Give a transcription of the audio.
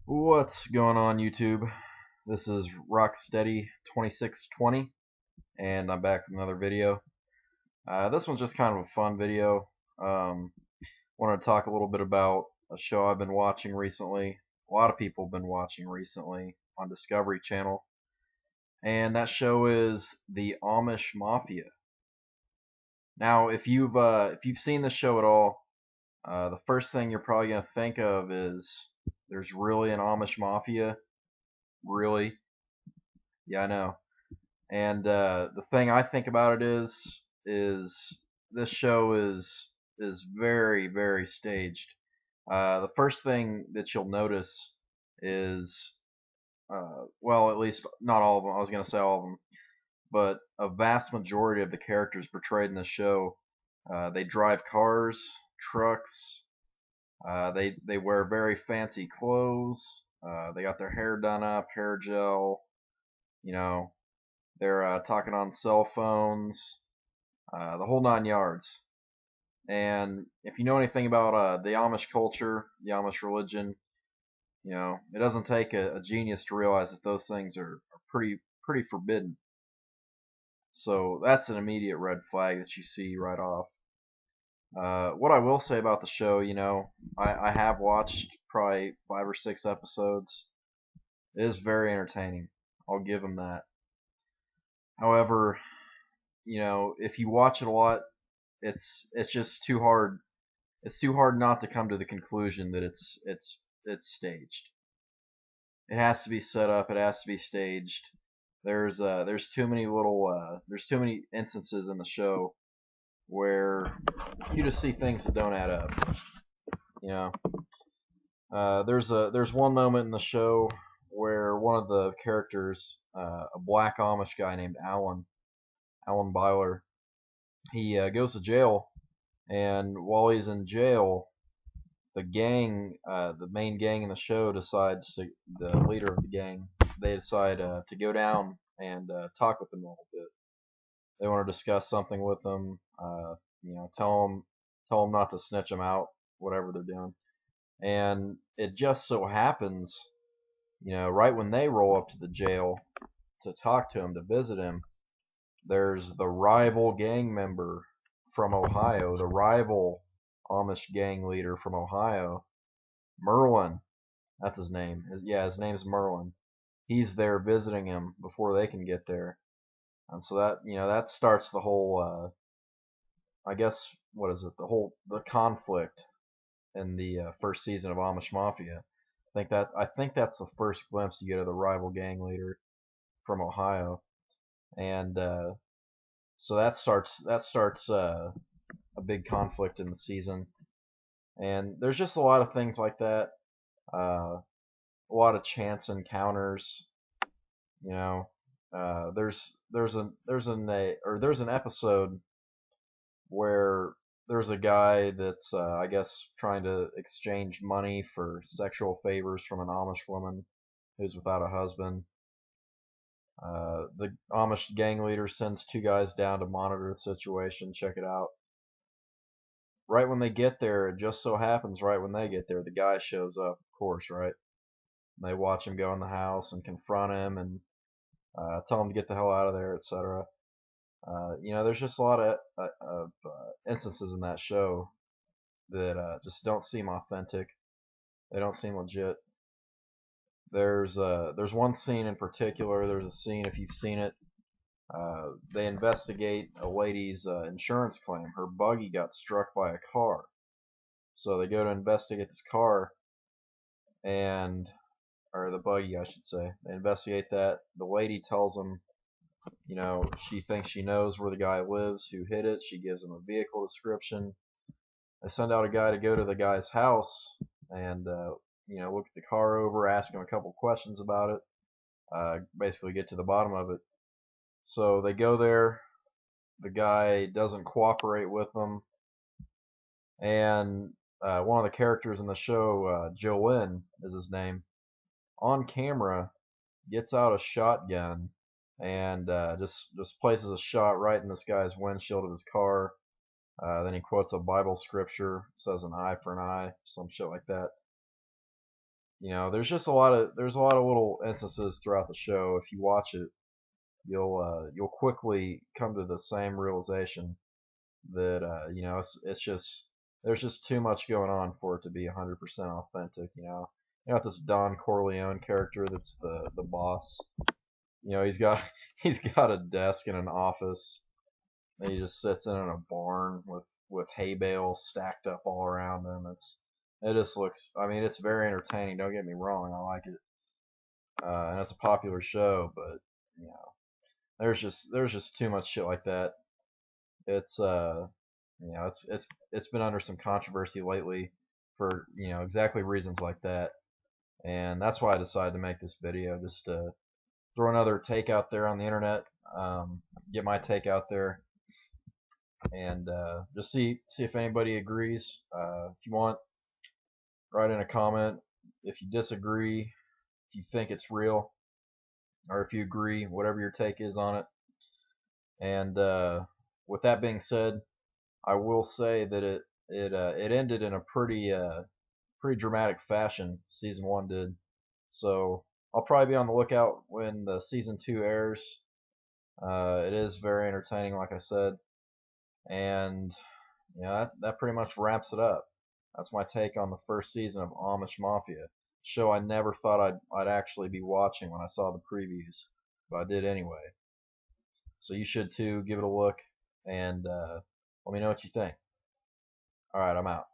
What's going on, YouTube? This is Rocksteady2620, and I'm back with another video. This one's just kind of a fun video. Wanted to talk a little bit about a show I've been watching recently. A lot of people have been watching recently on Discovery Channel, and that show is the Amish Mafia. Now, if you've seen this show at all, the first thing you're probably gonna think of is there's really an Amish Mafia. Really? Yeah, I know. And the thing I think about it is this show is very staged. The first thing that you'll notice is well, at least not all of them. I was gonna say all of them, but a vast majority of the characters portrayed in the show, they drive cars, trucks. They wear very fancy clothes. They got their hair done up, hair gel. You know, they're talking on cell phones, the whole 9 yards. And if you know anything about the Amish culture, the Amish religion, it doesn't take a genius to realize that those things are pretty forbidden. So that's an immediate red flag that you see right off. What I will say about the show, I have watched probably 5 or 6 episodes. It is very entertaining. I'll give them that. However, if you watch it a lot, it's just too hard. It's too hard not to come to the conclusion that it's staged. It has to be set up. It has to be staged. There's too many there's too many instances in the show where you just see things that don't add up. You know, there's one moment in the show where one of the characters, a black Amish guy named Alan Byler, he goes to jail, and while he's in jail, the main gang in the show the leader of the gang, they decide to go down and talk with him a little bit. They want to discuss something with him, tell him not to snitch him out, whatever they're doing. And it just so happens, right when they roll up to the jail to talk to him, to visit him, there's the rival gang member from Ohio, the rival Amish gang leader from Ohio, Merlin. That's his name. His name's Merlin. He's there visiting him before they can get there, and so that starts the whole. I guess what is it? The conflict in the first season of Amish Mafia. I think that's the first glimpse you get of the rival gang leader from Ohio, and so that starts a big conflict in the season. And there's just a lot of things like that. A lot of chance encounters. You know, there's an episode where there's a guy that's I guess trying to exchange money for sexual favors from an Amish woman who's without a husband. The Amish gang leader sends two guys down to monitor the situation, check it out. Right when they get there, it just so happens right when they get there, the guy shows up, of course, right? They watch him go in the house and confront him and tell him to get the hell out of there, etc. There's just a lot of instances in that show that just don't seem authentic. They don't seem legit. There's one scene in particular. There's a scene, if you've seen it, they investigate a lady's insurance claim. Her buggy got struck by a car, so they go to investigate this car, or the buggy, I should say. They investigate that. The lady tells them, she thinks she knows where the guy lives, who hit it. She gives him a vehicle description. They send out a guy to go to the guy's house and look at the car over, ask him a couple questions about it, basically get to the bottom of it. So they go there. The guy doesn't cooperate with them, and one of the characters in the show, Jolene is his name, on camera gets out a shotgun and just places a shot right in this guy's windshield of his car. Then he quotes a Bible scripture, says an eye for an eye, some shit like that. there's a lot of little instances throughout the show. If you watch it, you'll quickly come to the same realization that it's just there's just too much going on for it to be 100% authentic. You got this Don Corleone character that's the boss. He's got he's got a desk in an office. And he just sits in a barn with hay bales stacked up all around him. It just looks. I mean, it's very entertaining. Don't get me wrong. I like it, and it's a popular show. But you know, there's just too much shit like that. It's it's been under some controversy lately for exactly reasons like that, and that's why I decided to make this video, just to throw another take out there on the internet, get my take out there, and just see if anybody agrees. If you want, write in a comment if you disagree, if you think it's real, or if you agree, whatever your take is on it. And with that being said, I will say that it ended in a pretty dramatic fashion. Season 1 did. So I'll probably be on the lookout when the season 2 airs. It is very entertaining, like I said, and that pretty much wraps it up. That's my take on the first season of Amish Mafia, show I never thought I'd actually be watching when I saw the previews, but I did anyway. So you should too. Give it a look, and let me know what you think. All right, I'm out.